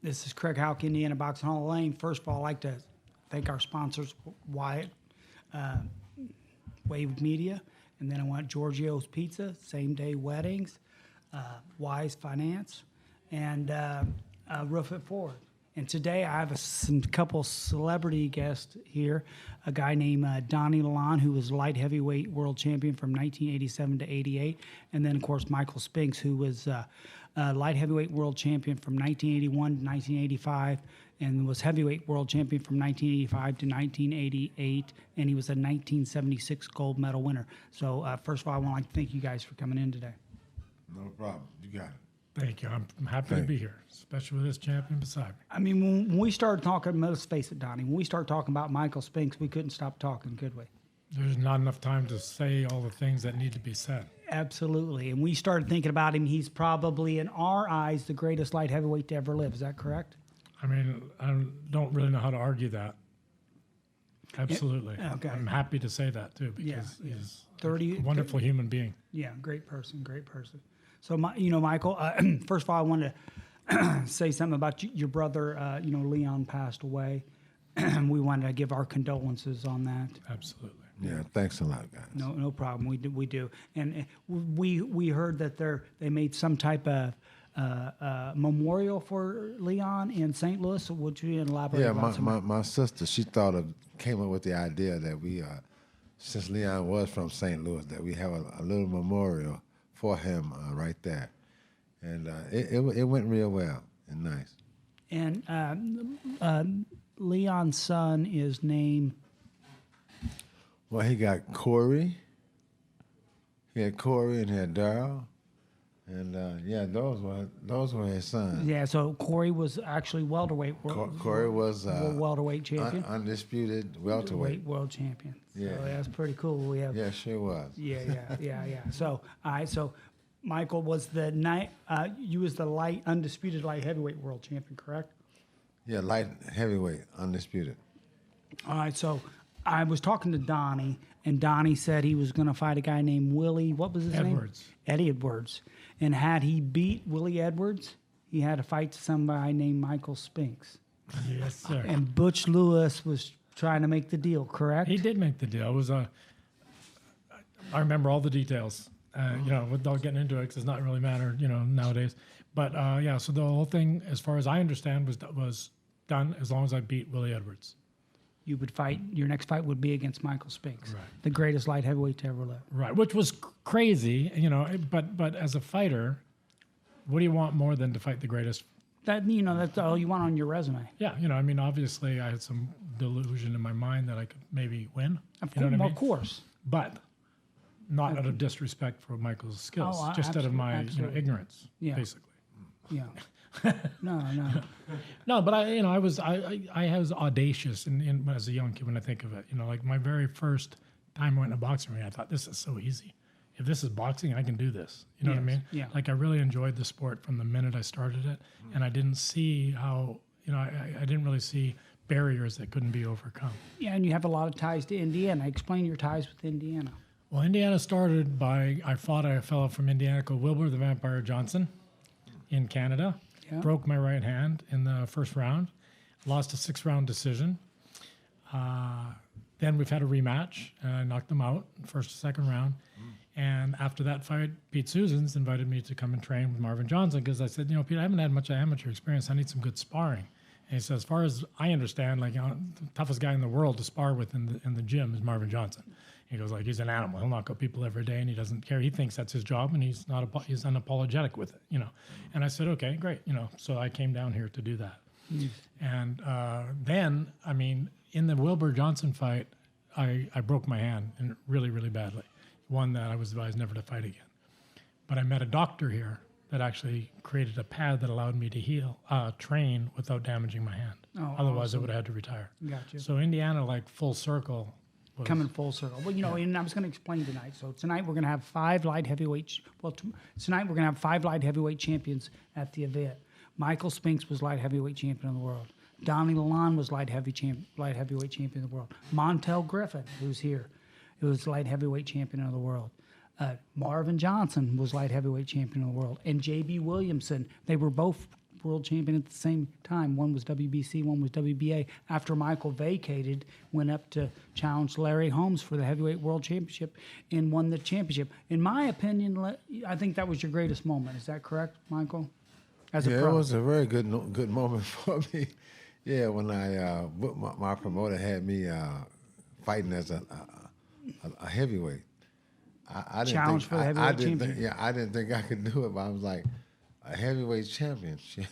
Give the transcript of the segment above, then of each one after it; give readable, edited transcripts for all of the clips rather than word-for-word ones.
This is Craig Houk, Indiana Boxing Hall of Fame. First of all, I'd like to thank our sponsors, Wyatt, Wave Media, and then I want Giorgio's Pizza, Same Day Weddings, Wise Finance, and Roof It Forward. And today I have some couple celebrity guests here. A guy named Donnie Lalonde, who was light heavyweight world champion from 1987 to 88. And then, of course, Michael Spinks, who was light heavyweight world champion from 1981 to 1985 and was heavyweight world champion from 1985 to 1988. And he was a 1976 gold medal winner. So, first of all, I want to thank you guys for coming in today. No problem. You got it. Thank you. I'm happy to be here, especially with this champion beside me. I mean, when we started talking, let's face it, Donnie, when we started talking about Michael Spinks, we couldn't stop talking, could we? There's not enough time to say all the things that need to be said. Absolutely. And we started thinking about him. He's probably, in our eyes, the greatest light heavyweight to ever live. Is that correct? I mean, I don't really know how to argue that. Absolutely. Okay. I'm happy to say that, too, because he's 30, a wonderful human being. Yeah, great person, great person. So, Michael, first of all, I wanted to say something about your brother. Leon passed away. We wanted to give our condolences on that. Absolutely. Yeah, thanks a lot, guys. No problem. We do. And we heard that they made some type of memorial for Leon in St. Louis. Would you elaborate? Yeah, about my sister, she came up with the idea that we, since Leon was from St. Louis, that we have a little memorial for him right there. And it went real well and nice. And Leon's son is named? Well, he got Corey. He had Corey and he had Darryl. And those were his sons. Yeah, so Corey was actually welterweight. Corey was welterweight champion. Undisputed welterweight world champion. Yeah, so that's pretty cool. We have. Yeah, sure was. Yeah. So, all right. So, Michael was you was the undisputed light heavyweight world champion, correct? Yeah, light heavyweight undisputed. All right. So, I was talking to Donnie, and Donnie said he was going to fight a guy named Willie. What was his name? Eddie Edwards. And had he beat Willie Edwards, he had to fight somebody named Michael Spinks. Yes, sir. And Butch Lewis was trying to make the deal, correct? He did make the deal. It was I remember all the details. Without getting into it, because it's not really matter, nowadays. But so the whole thing, as far as I understand, was done as long as I beat Willie Edwards. You would fight. Your next fight would be against Michael Spinks, right, the greatest light heavyweight to ever live. Right, which was crazy, But as a fighter, what do you want more than to fight the greatest? That's all you want on your resume. Yeah, obviously I had some delusion in my mind that I could maybe win. Of course. But not out of disrespect for Michael's skills, just out of my ignorance, basically. Yeah. No. No, but I was audacious as a young kid when I think of it. Like my very first time I went in a boxing ring, I thought, this is so easy. If this is boxing, I can do this. You know what I mean? Yeah. Like I really enjoyed the sport from the minute I started it, and I didn't see how, I didn't really see barriers that couldn't be overcome. Yeah, and you have a lot of ties to Indiana. Explain your ties with Indiana. Well, Indiana started by, I fought a fellow from Indiana called Wilbur the Vampire Johnson in Canada. Yeah. Broke my right hand in the first round, lost a 6-round decision. Then we've had a rematch, and I knocked him out first, second round. And after that fight, Pete Susans invited me to come and train with Marvin Johnson because I said, Pete, I haven't had much amateur experience. I need some good sparring. And he said, as far as I understand, the toughest guy in the world to spar with in the gym is Marvin Johnson. He goes, he's an animal. He'll knock out people every day, and he doesn't care. He thinks that's his job, and he's unapologetic with it, And I said, okay, great, So I came down here to do that. And then, in the Wilbur Johnson fight, I broke my hand and really, really badly. One that I was advised never to fight again. But I met a doctor here that actually created a pad that allowed me to train without damaging my hand. Oh, Otherwise, awesome. I would have had to retire. Gotcha. So Indiana, full circle. Coming full circle. Well, and I was going to explain tonight. So tonight we're going to have 5 light heavyweight. Tonight we're going to have 5 light heavyweight champions at the event. Michael Spinks was light heavyweight champion of the world. Donnie Lalonde was light heavyweight champion of the world. Montel Griffin, who's here, who was light heavyweight champion of the world. Marvin Johnson was light heavyweight champion of the world. And J.B. Williamson, they were both world champion at the same time. One was WBC, one was WBA. After Michael vacated, went up to challenge Larry Holmes for the heavyweight world championship and won the championship. In my opinion, I think that was your greatest moment. Is that correct, Michael? As a Yeah, pro. it was a very good moment for me. Yeah, when my promoter had me fighting as a heavyweight. I didn't Challenge think, for the heavyweight championship. I didn't think I could do it, but I was like, a heavyweight championship.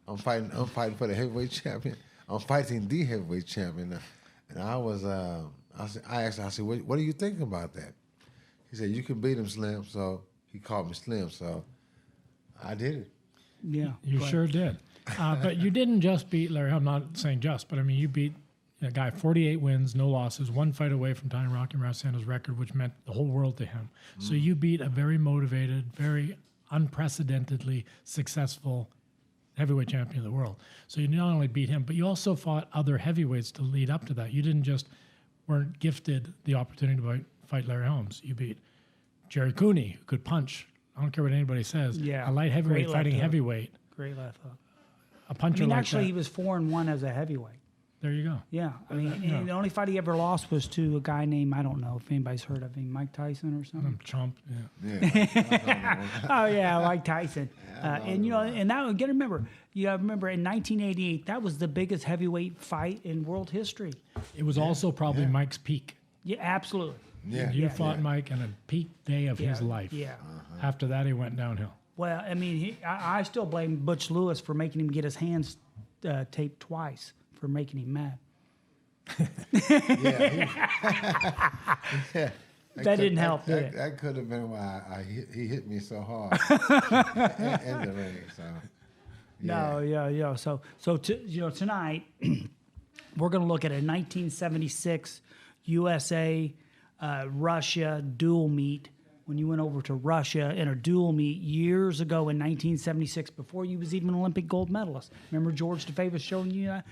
I'm fighting for the heavyweight champion. I'm fighting the heavyweight champion. And I asked him, I said, what are you thinking about that? He said, you can beat him, Slim. So he called me Slim. So I did it. Yeah. You sure did. But you didn't just beat Larry. I'm not saying just, but I mean, you beat a guy 48 wins, no losses, one fight away from tying Rocky Marciano's record, which meant the whole world to him. So you beat a very motivated, very unprecedentedly successful heavyweight champion of the world. So you not only beat him, but you also fought other heavyweights to lead up to that. You didn't just weren't gifted the opportunity to fight Larry Holmes. You beat Jerry Cooney, who could punch. I don't care what anybody says. Yeah. A light heavyweight Great fighting left hook. heavyweight. Great left hook. A puncher like actually, that. he was 4-1 as a heavyweight. There you go. Yeah, I mean, and the only fight he ever lost was to a guy named, I don't know if anybody's heard of him, Mike Tyson or something. Chomp. Yeah. Yeah. Oh yeah, Mike Tyson. And you know, and that you got to remember. You got to remember in 1988, that was the biggest heavyweight fight in world history. It was also probably Mike's peak. Yeah, absolutely. Yeah. You fought Mike on a peak day of his life. Yeah. After that, he went downhill. Well, I mean, I still blame Butch Lewis for making him get his hands taped twice for making him mad. Yeah. That didn't help, did it? That could have been why he hit me so hard in the ring. So No, yeah. So tonight we're going to look at a 1976 USA Russia dual meet. When you went over to Russia in a dual meet years ago in 1976, before you was even an Olympic gold medalist. Remember George DeFavor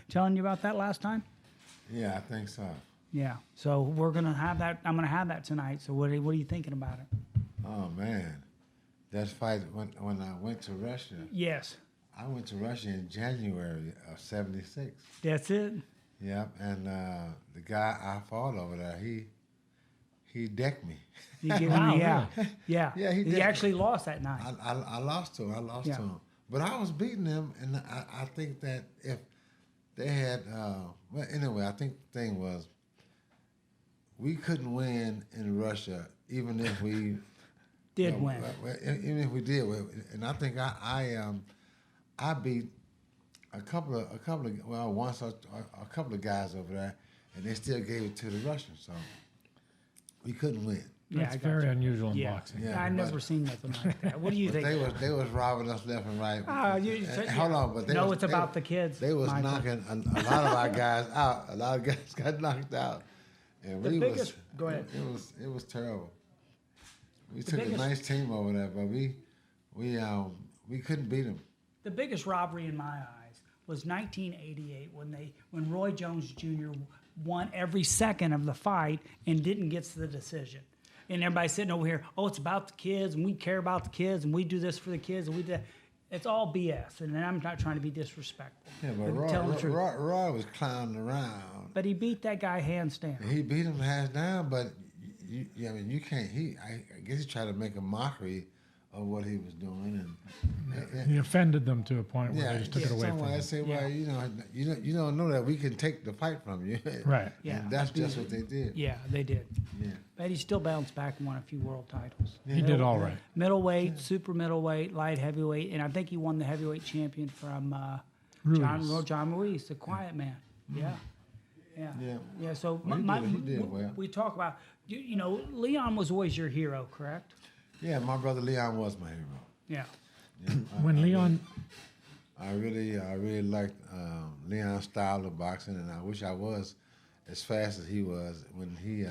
telling you about that last time? yeah, I think so. Yeah. So we're gonna have that. I'm gonna have that tonight. So what are you thinking about it? Oh man, that fight when I went to Russia. Yes. I went to Russia in January of '76. That's it. Yep, and the guy I fought over there, he decked me. You give Wow, me, yeah. Yeah, he He did. actually lost that night. I lost to him. I lost Yeah. to him. But I was beating him, and I think that if they had, well, anyway, I think the thing was we couldn't win in Russia, even if we Did win. Even if we did, and I think I beat a couple of guys over there, and they still gave it to the Russians, so we couldn't win. Yeah, That's I got very you. unusual in Yeah. boxing. Yeah, I've but- never seen nothing like that. What do you think? They was robbing us left and right. Hold on, but No, it's about the kids, They was Michael. knocking a lot of our guys out. A lot of guys got knocked out, and The we biggest- go ahead. It was terrible. We took biggest- a nice team over there, but we couldn't beat them. The biggest robbery in my eyes was 1988 when Roy Jones Jr. won every second of the fight and didn't get to the decision. And everybody's sitting over here, oh, it's about the kids, and we care about the kids, and we do this for the kids, and we do. It's all BS, and I'm not trying to be disrespectful. Yeah, but I'm telling the truth. Roy was clowning around. But he beat that guy hands down. He beat him hands down, but I mean, you can't. I guess he tried to make a mockery of what he was doing, and He offended them to a point where yeah, they just took it away from someone him. say, Yeah. well, you don't know that we can take the fight from you, Right. Yeah. And that's just what they did. Yeah, they did. Yeah. But he still bounced back and won a few world titles. He did all right. Middleweight, super middleweight, light heavyweight, and I think he won the heavyweight champion from Ruiz. John Ruiz, the quiet man. Yeah. Yeah. Yeah, so Well, he did well. we talk about, Leon was always your hero, correct? Yeah, my brother Leon was my hero. Yeah. Yeah, When Leon, I really liked Leon's style of boxing, and I wish I was as fast as he was when he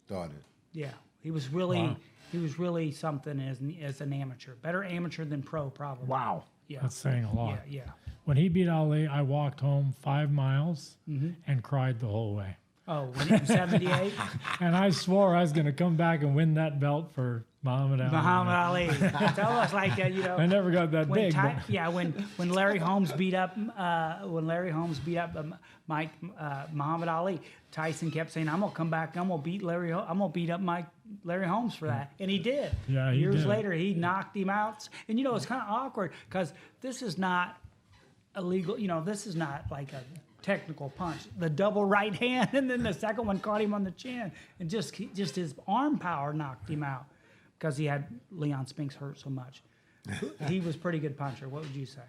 started. Yeah. He was really something as an amateur. Better amateur than pro, probably. wow, Yeah. that's saying a lot. Yeah. When he beat Ali, I walked home 5 miles and cried the whole way. Oh, when he was 78? And I swore I was going to come back and win that belt for Muhammad Ali. Muhammad Ali. It's almost like I never got that big. When Larry Holmes beat up Muhammad Ali, Tyson kept saying, "I'm gonna come back. I'm gonna beat Larry up Larry Holmes for that," and he did. Yeah, he Years did. later, he knocked him out. And it's kind of awkward because this is not illegal. This is not like a technical punch. The double right hand, and then the second one caught him on the chin, and just his arm power knocked him out. Because he had Leon Spinks hurt so much. He was a pretty good puncher. What would you say?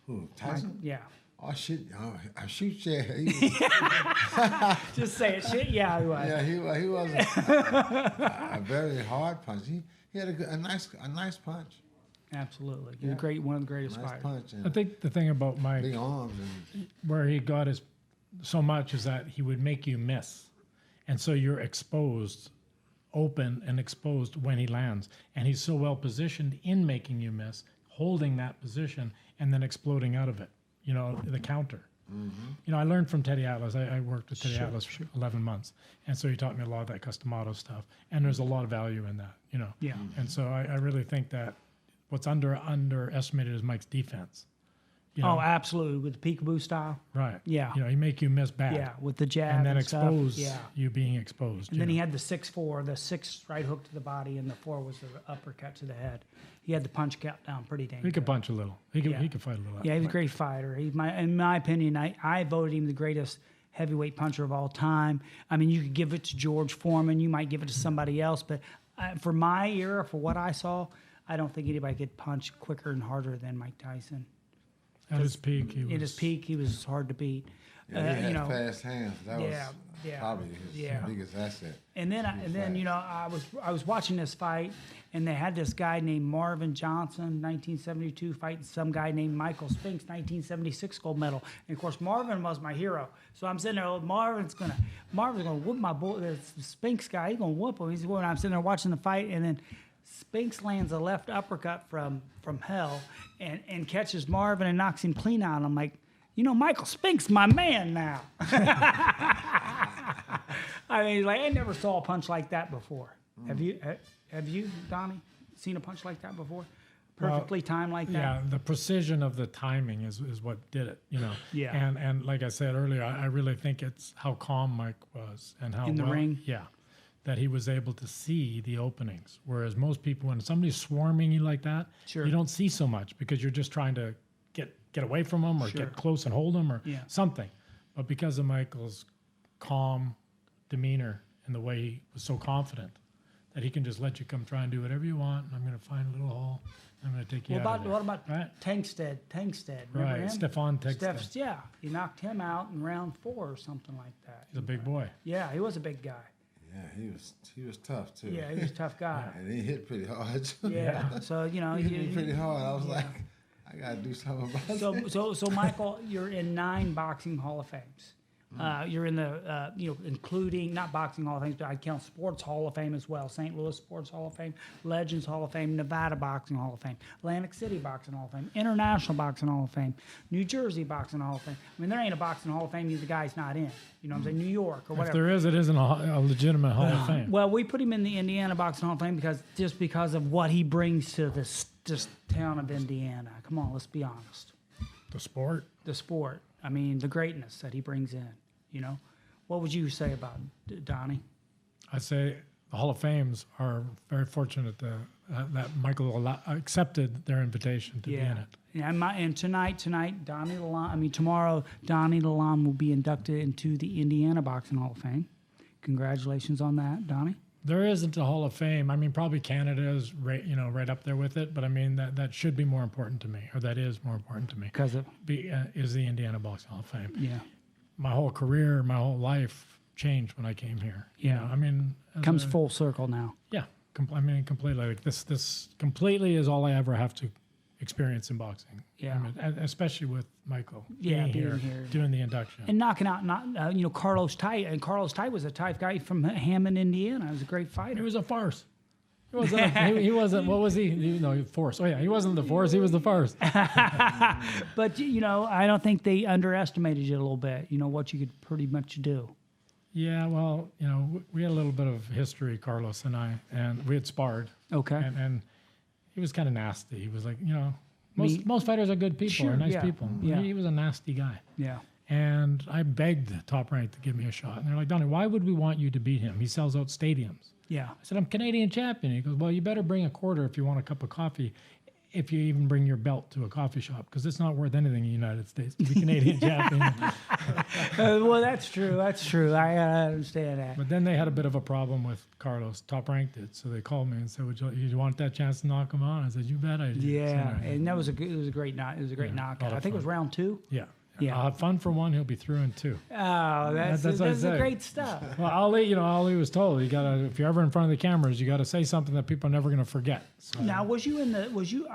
Who, Tyson? Yeah. Oh, shit. I shoot, yeah. Just say it. Shit, yeah, he was. Yeah, he was a very hard punch. He had a nice punch. Absolutely. He's one of the greatest Nice fighters. punch. I think the thing about Mike, Big arms. And where he got his so much, is that he would make you miss. And so you're exposed, open and exposed when he lands. And he's so well positioned in making you miss, holding that position, and then exploding out of it. The counter. Mm-hmm. I learned from Teddy Atlas. I worked with Teddy Atlas for 11 months. And so he taught me a lot of that Customato stuff. And there's a lot of value in that, Yeah. And so I really think that what's underestimated is Mike's defense. Oh, absolutely. With the peekaboo style. Right. Yeah. He make you miss bad. Yeah, with the jab And then stuff. expose you being exposed. And then he had the 6-4, the 6 right hook to the body, and the 4 was the uppercut to the head. He had the punch kept down pretty dang He could good. punch a little. He could fight a little. Yeah, he's a great fighter. In my opinion, I voted him the greatest heavyweight puncher of all time. I mean, you could give it to George Foreman. You might give it to somebody else. But for my era, for what I saw, I don't think anybody could punch quicker and harder than Mike Tyson. At his peak, he was hard to beat. yeah, he had fast hands. That was yeah. probably his biggest asset. And then I was watching this fight, and they had this guy named Marvin Johnson, 1972, fighting some guy named Michael Spinks, 1976 gold medal. And of course, Marvin was my hero. So I'm sitting there, Marvin's gonna whoop my boy. The Spinks guy, he's gonna whoop him. I'm sitting there watching the fight, and then Spinks lands a left uppercut from hell and catches Marvin and knocks him clean out. I'm like, Michael Spinks, my man now. I mean, I never saw a punch like that before. Have you, Donnie, seen a punch like that before? Perfectly timed like that? Yeah, the precision of the timing is what did it, Yeah. And like I said earlier, I really think it's how calm Mike was and how In the ring? Yeah. That he was able to see the openings. Whereas most people, when somebody's swarming you like that, Sure. you don't see so much because you're just trying to get away from them or get close and hold them or something. But because of Michael's calm demeanor and the way he was so confident that he can just let you come try and do whatever you want, and I'm going to find a little hole, I'm going to take you out of there. What about right? Tankstead? Remember Right, him? Stefan Tankstead. Yeah, he knocked him out in round 4 or something like that. He's a big boy. Yeah, he was a big guy. Yeah, he was tough too. Yeah, he was a tough guy. And he hit pretty hard too. Yeah, so he hit me pretty hard. I was like, I gotta do something about it. So Michael, you're in 9 boxing Hall of Fames. You're in the, including, not boxing Hall of Fame, but I'd count Sports Hall of Fame as well. St. Louis Sports Hall of Fame, Legends Hall of Fame, Nevada Boxing Hall of Fame, Atlantic City Boxing Hall of Fame, International Boxing Hall of Fame, New Jersey Boxing Hall of Fame. I mean, there ain't a Boxing Hall of Fame the guy's not in. You know what I'm saying? New York or whatever. If there is, it isn't a legitimate Hall of Fame. Well, we put him in the Indiana Boxing Hall of Fame because of what he brings to this town of Indiana. Come on, let's be honest. The sport. The sport. I mean, the greatness that he brings in. What would you say about Donnie? I say the Hall of Fames are very fortunate that Michael accepted their invitation to be in it. Yeah, and tonight, Donnie Lalonde. Tomorrow, Donnie Lalonde will be inducted into the Indiana Boxing Hall of Fame. Congratulations on that, Donnie. There isn't a Hall of Fame. I mean, probably Canada is right up there with it. But I mean, that should be more important to me, or that is more important to me. Because of is the Indiana Boxing Hall of Fame. Yeah. My whole career, my whole life changed when I came here. Yeah. I mean, comes full circle now. Yeah. Completely. Like this completely is all I ever have to experience in boxing. Yeah. I mean, especially with Michael. Yeah, being here, doing the induction. And knocking out, Carlos Tite. And Carlos Tite was a Tite guy from Hammond, Indiana. He was a great fighter. He was a farce. He wasn't. He wasn't. What was he? No, Force. Oh yeah, he wasn't the Force. He was the farce. But I don't think they underestimated you a little bit. What you could pretty much do. Yeah, well, we had a little bit of history, Carlos and I, and we had sparred Okay. And he was kind of nasty. He was like, Me- most fighters are good people, Sure, are nice yeah, people. yeah. He was a nasty guy. Yeah. And I begged Top Rank to give me a shot. And they're like, Donnie, why would we want you to beat him? He sells out stadiums. Yeah. I said, I'm Canadian champion. He goes, well, you better bring a quarter if you want a cup of coffee, if you even bring your belt to a coffee shop, because it's not worth anything in the United States to be Canadian champion. Well, that's true. That's true. I understand that. But then they had a bit of a problem with Carlos. Top Rank did. So they called me and said, you want that chance to knock him out? I said, you bet I do. Yeah, So, and that was it was a great knock. It was a great knockout. I think it was round 2. yeah. Yeah. I'll have fun for 1. He'll be through in 2. Oh, that's what I say. great stuff. Well, Ali was told, you gotta, if you're ever in front of the cameras, you gotta say something that people are never gonna forget. So, Now, was you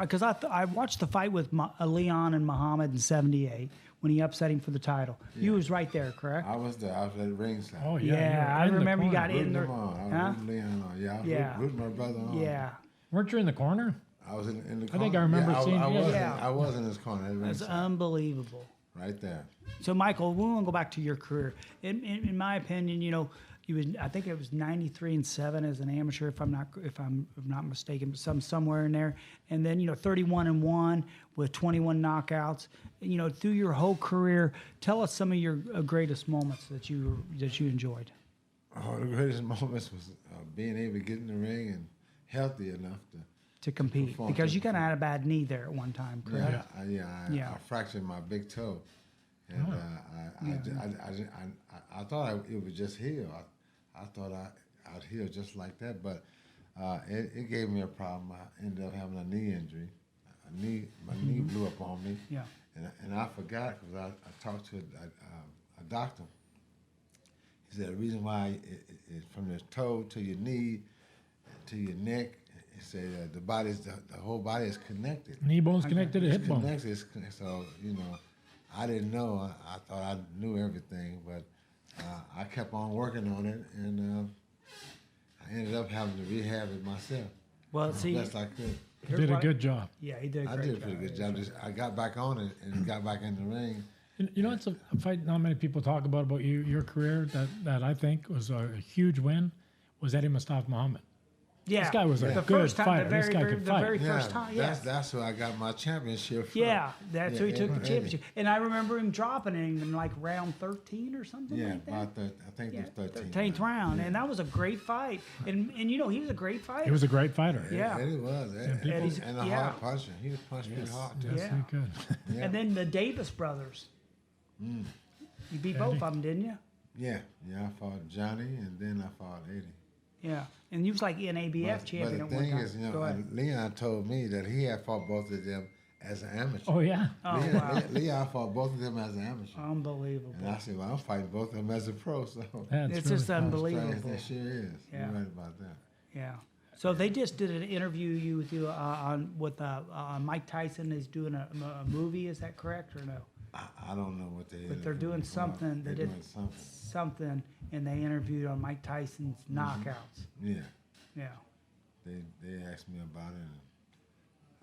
because I watched the fight with Leon and Muhammad in '78 when he upset him for the title. You was right there, correct? I was there. I was at ringside. oh yeah, Yeah, I you were in the remember you corner. got in Rooting there. him on. I was Huh? rooting Leon on. Yeah, I was Yeah. rooting my brother on. Yeah, Weren't you in the corner? I was in the corner. I think I remember seeing you. Yeah. I was in his corner at that's ringside. unbelievable. Right there. So, Michael, we want to go back to your career. In my opinion, you was I think it was 93-7 as an amateur, if I'm not mistaken, but somewhere in there, and then 31-1 with 21 knockouts. Through your whole career, tell us some of your greatest moments that you enjoyed. Oh, the greatest moments was being able to get in the ring and healthy enough To compete, Perform, because to you kind of had a bad knee there at one time, correct? I fractured my big toe, and I thought it would just heal. I thought I'd heal just like that, but it gave me a problem. I ended up having a knee injury. My knee blew up on me. Yeah. And I forgot because I talked to a doctor. He said the reason why it from your toe to your knee to your neck. He said the whole body is connected. Knee bone's connected to It's hip bone. connected. So I didn't know. I thought I knew everything, but I kept on working on it, and I ended up having to rehab it myself. Well, see, Best I could. You did a good job. Yeah, he did. I did a pretty good job. I got back on it and got back in the ring. It's a fight not many people talk about your career that I think was a huge win was Eddie Mustafa Muhammad. Yeah, This guy was a the good first time, fighter. The very, This guy could the fight. very first time. Yeah, That's who I got my championship from. yeah, that's who he took the Eddie. championship. And I remember him dropping him in like round 13 or something Yeah, like that. about I think it was 13. 13th round, and that was a great fight. And he was a great fighter. He was a great fighter. Yeah. Eddie was. Eddie's- And a yeah. hard puncher. He was punched pretty hard, too. Yes, Yeah. he could. Yeah. And then the Davis brothers. You beat both of them, didn't you? Yeah, I fought Johnny, and then I fought Eddie. Yeah. And you was like an ABF champion but at the one thing time. is, Go ahead. Leon told me that he had fought both of them as an amateur. Oh yeah. Oh, Leon, wow. Leon fought both of them as an amateur. Unbelievable. And I said, well, I'm fighting both of them as a pro, so That's It's really just cool. unbelievable. that sure is. Yeah. You're right about that. Yeah. So they just did an interview with Mike Tyson is doing a movie. Is that correct or no? I don't know what they But they're doing something. They They're did doing something. something, and they interviewed on Mike Tyson's knockouts. Yeah. Yeah. They asked me about it, and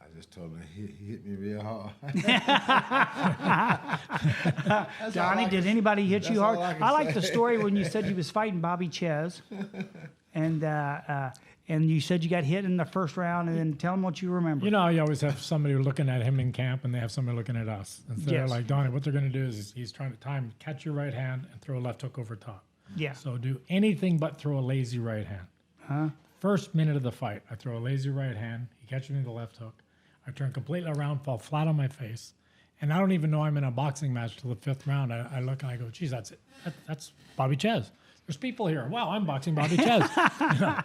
I just told them he hit me real hard. That's all Donnie, I did can- anybody hit that's you hard? all I can I like the say. story when you said you was fighting Bobby Ches, and you said you got hit in the first round, and then tell them what you remember. You know, you always have somebody looking at him in camp, and they have somebody looking at us. And so they're Yes. like, Donnie, what they're going to do is he's trying to catch your right hand and throw a left hook over top. Yeah. So do anything but throw a lazy right hand. Huh? First minute of the fight, I throw a lazy right hand. He catches me with the left hook. I turn completely around, fall flat on my face. And I don't even know I'm in a boxing match till the 5th round. I look and I go, geez, that's it. That's Bobby Ches. There's people here. Wow, I'm boxing Bobby Ches. You know?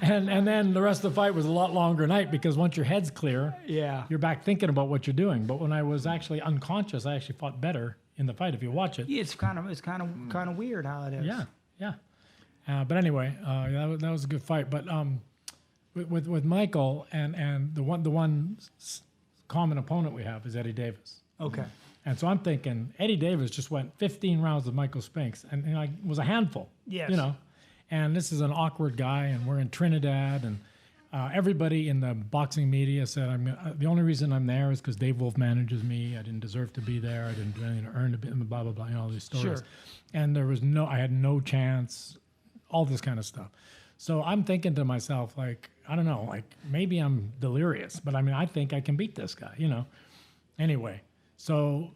And then the rest of the fight was a lot longer night because once your head's clear, Yeah. you're back thinking about what you're doing. But when I was actually unconscious, I actually fought better in the fight if you watch it. It's kind of weird how it is. Yeah. But anyway, that was a good fight. But with Michael and the one common opponent we have is Eddie Davis. Okay. And so I'm thinking Eddie Davis just went 15 rounds with Michael Spinks and was a handful. Yes. You know, and this is an awkward guy, and we're in Trinidad, and everybody in the boxing media said the only reason I'm there is because Dave Wolf manages me. I didn't deserve to be there. I didn't do anything to earn a bit, blah blah blah, all these stories. Sure. And I had no chance. All this kind of stuff. So I'm thinking to myself, like, I don't know, like maybe I'm delirious, but I mean, I think I can beat this guy, you know. Anyway, so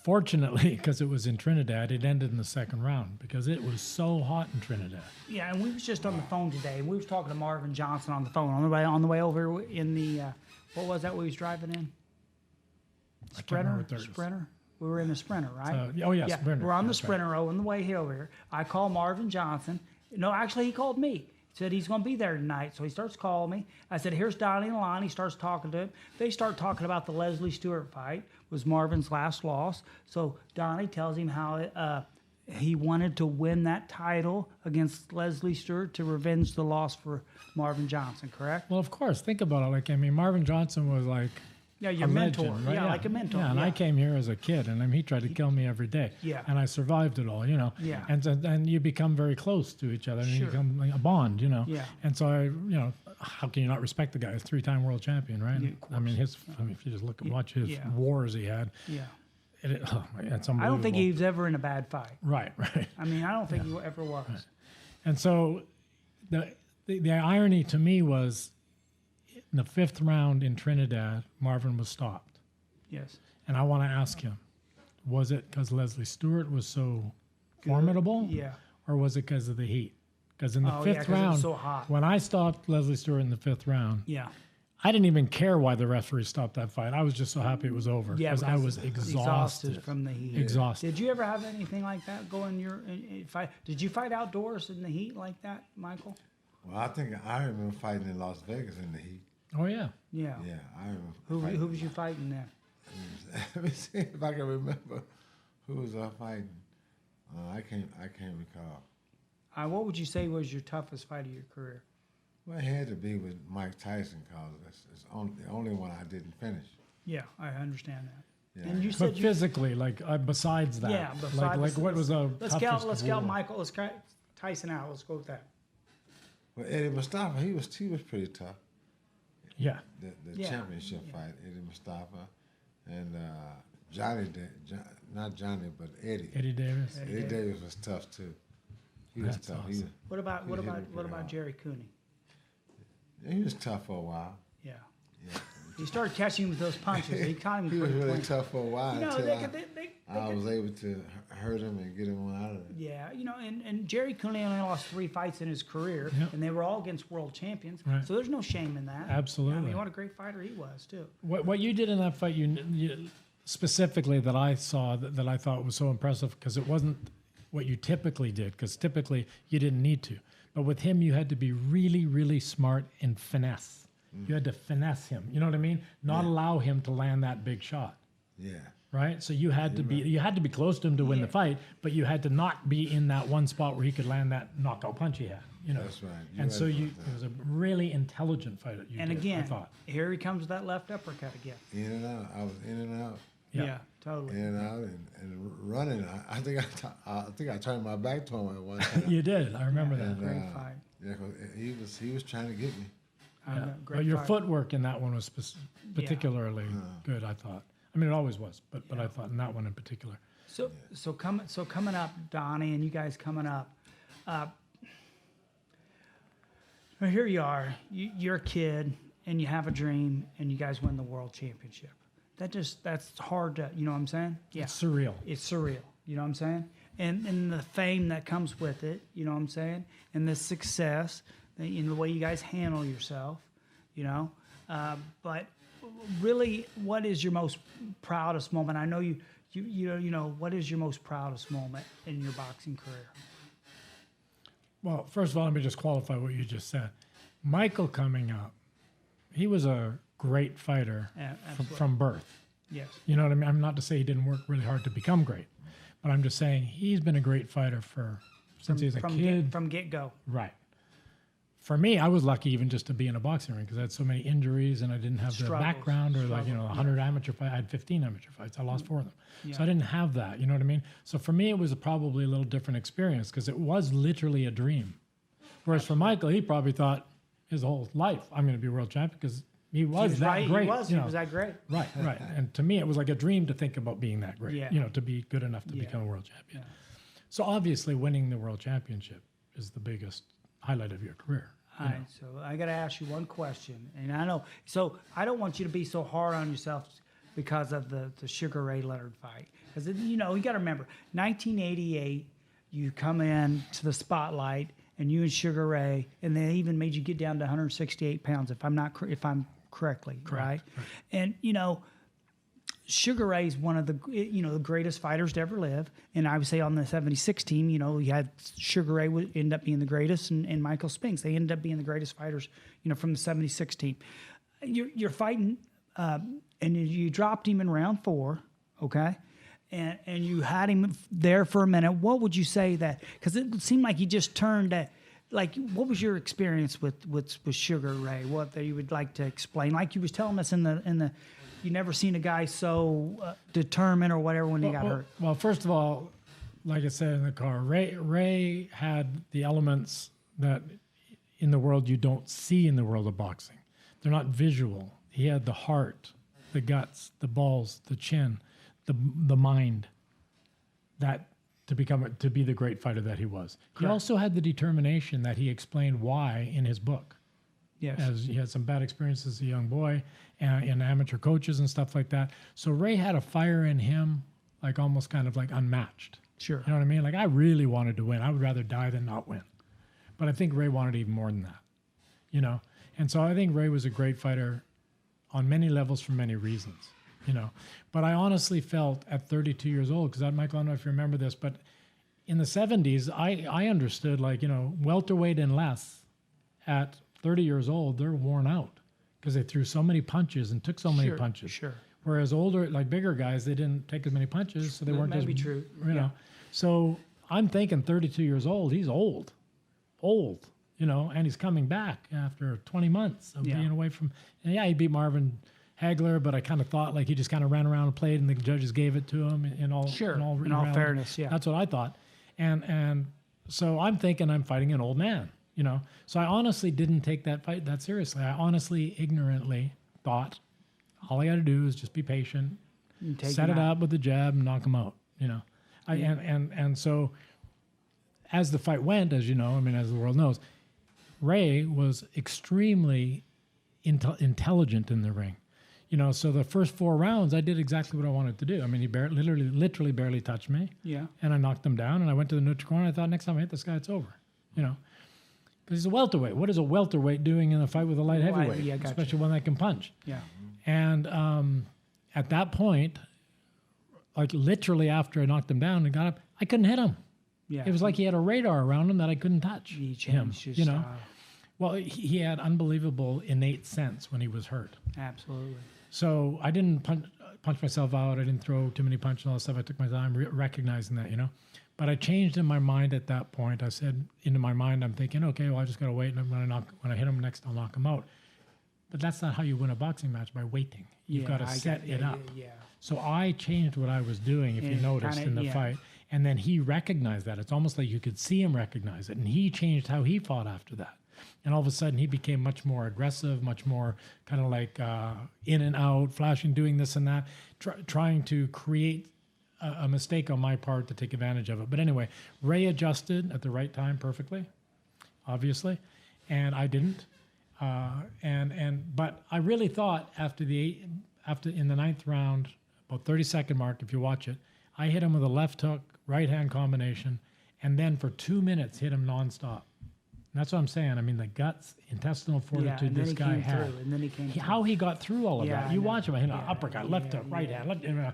fortunately, because it was in Trinidad, it ended in the second round because it was so hot in Trinidad. Yeah, and we was just on the phone today. We was talking to Marvin Johnson on the phone on the way over in the what was that we was driving in? I can't remember Sprinter. what that is. Sprinter. We were in the Sprinter, right? Oh yeah, Sprinter. We're on the That's right. Sprinter on the way over here. I call Marvin Johnson. No, actually, he called me. He said he's going to be there tonight. So he starts calling me. I said, here's Donnie Lalonde. He starts talking to him. They start talking about the Leslie Stewart fight. Was Marvin's last loss. So Donnie tells him how he wanted to win that title against Leslie Stewart to revenge the loss for Marvin Johnson, correct? Well, of course, think about it. Like, I mean, Marvin Johnson was like Yeah, your a mentor. legend, right? Yeah, like a mentor. Yeah, and I came here as a kid, and I mean, he tried to kill me every day. Yeah. And I survived it all, you know. Yeah. And you become very close to each other, and you Sure. become like a bond, you know. Yeah. And so how can you not respect the guy? He's a 3-time world champion, right? Yeah, of I mean, if you just watch his Yeah. wars he had, Yeah. it's I unbelievable. don't think he was ever in a bad fight. Right. I mean, I don't think he ever was. And so the irony to me was in the 5th round in Trinidad, Marvin was stopped. Yes. And I want to ask him, was it because Leslie Stewart was so formidable? Yeah. Or was it because of the heat? Because in the Oh, yeah, 5th 'cause it was round, so hot. when I stopped Leslie Stewart in the 5th round, Yeah. I didn't even care why the referee stopped that fight. I was just so happy it was over Yeah, because I because was exhausted. from the heat. Exhausted. Did you ever have anything like that go in your fight? Did you fight outdoors in the heat like that, Michael? Well, I think I remember fighting in Las Vegas in the heat. Oh, yeah. Yeah. Yeah, I remember. Who fighting. was you fighting there? Let me see if I can remember who was I fighting. I can't recall. What would you say was your toughest fight of your career? Well, it had to be with Mike Tyson because it's the only one I didn't finish. Yeah, I understand that. Yeah. And you But said you. physically, like besides that, Yeah, besides like what was the Let's toughest count war? Michael. Let's count Tyson out. Let's go with that. Well, Eddie Mustafa, he was pretty tough. Yeah. The Yeah. championship fight, Eddie Mustafa, and not Johnny, but Eddie. Eddie Davis. Eddie Davis was tough too. He was That's tough. awesome. What about He hit me what pretty about hard. Jerry Cooney? He was tough for a while. Yeah. Yeah. He started catching him with those punches. He caught him He was pretty really clean. tough for a while You know, until they I was able to hurt him and get him one out of it. Yeah, you know, and Jerry Cooney only lost 3 fights in his career, Yep. and they were all against world champions. Right. So there's no shame in that. Absolutely. I mean, what a great fighter he was too. What you did in that fight, you specifically that I saw that I thought was so impressive because it wasn't what you typically did because typically you didn't need to, but with him you had to be really, really smart and finesse. You had to finesse him. You know what I mean? Not allow him to land that big shot. Yeah. Right. So you had to be close to him to win the fight, but you had to not be in that one spot where he could land that knockout punch he had. You know. That's right. And so it was a really intelligent fight that you And did, again, I thought. here he comes with that left uppercut again. In and out. I was in and out. Yeah. Yeah, totally. In and out and running. I think I turned my back to him at one time. You did. I remember that. Great fight. Yeah, 'cause he was trying to get me. Yeah. Great But your fight. footwork in that one was particularly good, I thought. I mean, it always was, but I thought in that one in particular. So coming up, Donnie, and you guys coming up. Well, here you are. You're a kid, and you have a dream, and you guys win the world championship. That's hard to, you know what I'm saying? Yeah. It's surreal. It's surreal. You know what I'm saying? And the fame that comes with it, you know what I'm saying? And the success, in the way you guys handle yourself, you know? But really, what is your most proudest moment? I know you know, what is your most proudest moment in your boxing career? Well, first of all, let me just qualify what you just said. Michael coming up, he was a great fighter from birth. Yes. You know what I mean? I'm not to say he didn't work really hard to become great, but I'm just saying he's been a great fighter since he was a kid. From get-go. Right. For me, I was lucky even just to be in a boxing ring because I had so many injuries and I didn't have the background or 100 amateur fights. I had 15 amateur fights. I lost 4 of them. Yeah. So I didn't have that. You know what I mean? So for me, it was probably a little different experience because it was literally a dream. Whereas for Michael, he probably thought his whole life, I'm going to be world champion because he was that great. He was that great. Right, right. And to me, it was like a dream to think about being that great, Yeah. you know, to be good enough to become a world champion. So obviously winning the world championship is the biggest highlight of your career. All right, so I got to ask you one question, and I know. So I don't want you to be so hard on yourself because of the Sugar Ray Leonard fight, because you got to remember, 1988, you come in to the spotlight, and you and Sugar Ray, and they even made you get down to 168 pounds, if I'm correctly, right? And Sugar Ray is one of the the greatest fighters to ever live, and I would say on the 76 team, you had Sugar Ray would end up being the greatest, and Michael Spinks. They ended up being the greatest fighters, from the 76 team. You're fighting, and you dropped him in round 4, okay, and you had him there for a minute. What would you say that? Because it seemed like he just turned that. Like, what was your experience with Sugar Ray? What that you would like to explain? Like you was telling us in the. You never seen a guy so determined or whatever when he got hurt. Well, first of all, like I said in the car, Ray had the elements that in the world you don't see in the world of boxing. They're not visual. He had the heart, the guts, the balls, the chin, the mind, that to be the great fighter that he was. Correct. He also had the determination that he explained why in his book. Yes. As he had some bad experiences as a young boy and amateur coaches and stuff like that. So Ray had a fire in him, like almost kind of like unmatched. Sure. You know what I mean? Like I really wanted to win. I would rather die than not win. But I think Ray wanted even more than that, And so I think Ray was a great fighter on many levels for many reasons, But I honestly felt at 32 years old, because Michael, I don't know if you remember this, but in the 70s, I understood welterweight and less at 30 years old, they're worn out because they threw so many punches and took so many punches. Sure. Whereas older, bigger guys, they didn't take as many punches, so they weren't as. That may be true. So I'm thinking 32 years old, he's old, and he's coming back after 20 months of being away from. And he beat Marvin Hagler, but I kind of thought he just kind of ran around and played, and the judges gave it to him in all fairness. Yeah, that's what I thought, and so I'm thinking I'm fighting an old man. So I honestly didn't take that fight that seriously. I honestly, ignorantly thought all I got to do is just be patient, set it up with the jab, and knock him out. And so as the fight went, as as the world knows, Ray was extremely intelligent in the ring. So the first 4 rounds, I did exactly what I wanted to do. He literally barely touched me. Yeah. And I knocked him down, and I went to the neutral corner. I thought, next time I hit this guy, it's over. Because he's a welterweight. What is a welterweight doing in a fight with a light heavyweight? Yeah, gotcha. Especially one that can punch. Yeah. And at that point, literally after I knocked him down and got up, I couldn't hit him. Yeah. It was like he had a radar around him that I couldn't touch him. Well, he had unbelievable innate sense when he was hurt. Absolutely. So I didn't punch myself out. I didn't throw too many punches and all that stuff. I took my time recognizing that, But I changed in my mind at that point. I said, into my mind, I'm thinking, okay, well, I just got to wait. And when I hit him next, I'll knock him out. But that's not how you win a boxing match, by waiting. You've got to set it up. Yeah. So I changed what I was doing, if you noticed, in the fight. And then he recognized that. It's almost like you could see him recognize it. And he changed how he fought after that. And all of a sudden, he became much more aggressive, much more kind of like in and out, flashing, doing this and that, trying to create a mistake on my part to take advantage of it. But anyway, Ray adjusted at the right time perfectly, obviously, and I didn't. But I really thought after in the 9th round, about 30-second mark, if you watch it, I hit him with a left hook, right hand combination, and then for 2 minutes hit him nonstop. And that's what I'm saying. The guts, intestinal fortitude this guy had. And then he came through. How he got through all of that. You watch him. I hit an uppercut, left hook, right hand,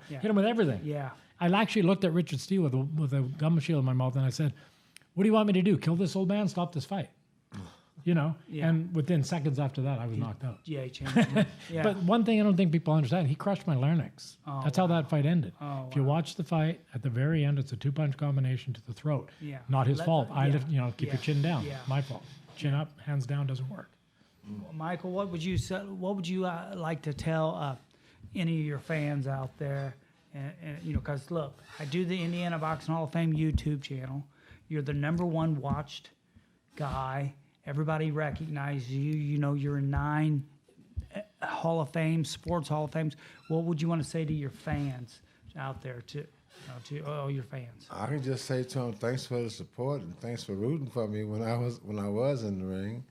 hit him with everything. Yeah. I actually looked at Richard Steele with a gum shield in my mouth, and I said, "What do you want me to do? Kill this old man? Stop this fight?" Yeah. And within seconds after that, I was knocked out. Yeah, he changed it. Yeah. But one thing I don't think people understand, he crushed my larynx. That's how that fight ended. If you watch the fight, at the very end, it's a 2-punch combination to the throat. Yeah. Not his fault. Keep your chin down. Yeah. My fault. Chin up, hands down doesn't work. Michael, what would you like to tell any of your fans out there? And because look, I do the Indiana Boxing Hall of Fame YouTube channel. You're the #1 watched guy. Everybody recognizes you. You're in 9 Hall of Fame, sports Hall of Fames. What would you want to say to your fans out there to all your fans? I can just say to him, thanks for the support and thanks for rooting for me when I was in the ring,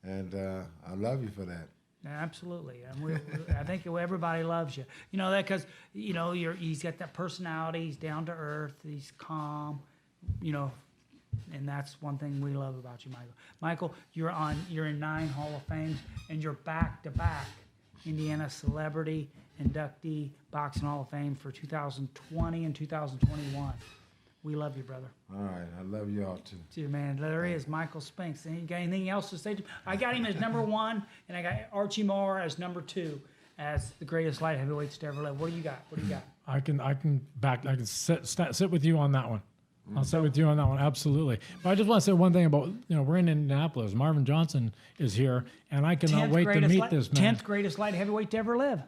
and I love you for that. Absolutely, and I think everybody loves you. You know that because he's got that personality. He's down to earth. He's calm. And that's one thing we love about you, Michael. Michael, you're in 9 Hall of Fames, and you're back-to-back Indiana Celebrity Inductee Boxing Hall of Fame for 2020 and 2021. We love you, brother. All right, I love you all too. Dude, man, there he is, Michael Spinks. You got anything else to say? I got him as number 1, and I got Archie Moore as number 2 as the greatest light heavyweights to ever live. What do you got? I can sit with you on that one. I'll sit with you on that one, absolutely. But I just want to say one thing about, we're in Indianapolis. Marvin Johnson is here, and I cannot wait to meet this man. 10th greatest light heavyweight to ever live.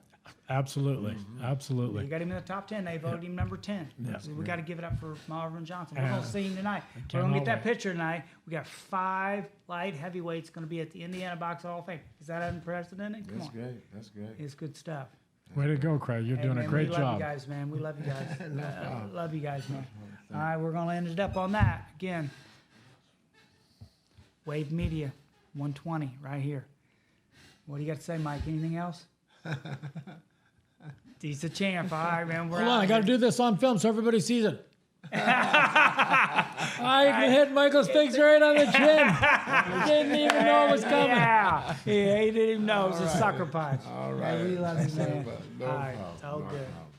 Absolutely, absolutely. You got him in the top 10. They voted him number 10. Yeah. So we got to give it up for Marvin Johnson. We're going to see him tonight. We're going to get that picture tonight. We got 5 light heavyweights going to be at the Indiana Boxing Hall of Fame. Is that unprecedented? Come on. That's great. It's good stuff. Way to go, Craig. You're doing a great job. We love you guys, man. We love you guys. Love you guys, man. All right, we're going to end it up on that. Again, Wave Media, 120, right here. What do you got to say, Mike? Anything else? He's a champ. All right, man. Hold on, I got to do this on film so everybody sees it. I hit Michael Spinks right on the chin. Didn't even know it was coming. Yeah, he didn't even know it was a sucker punch. All right. We love you, man. No All right, problem. it's all No good. problem.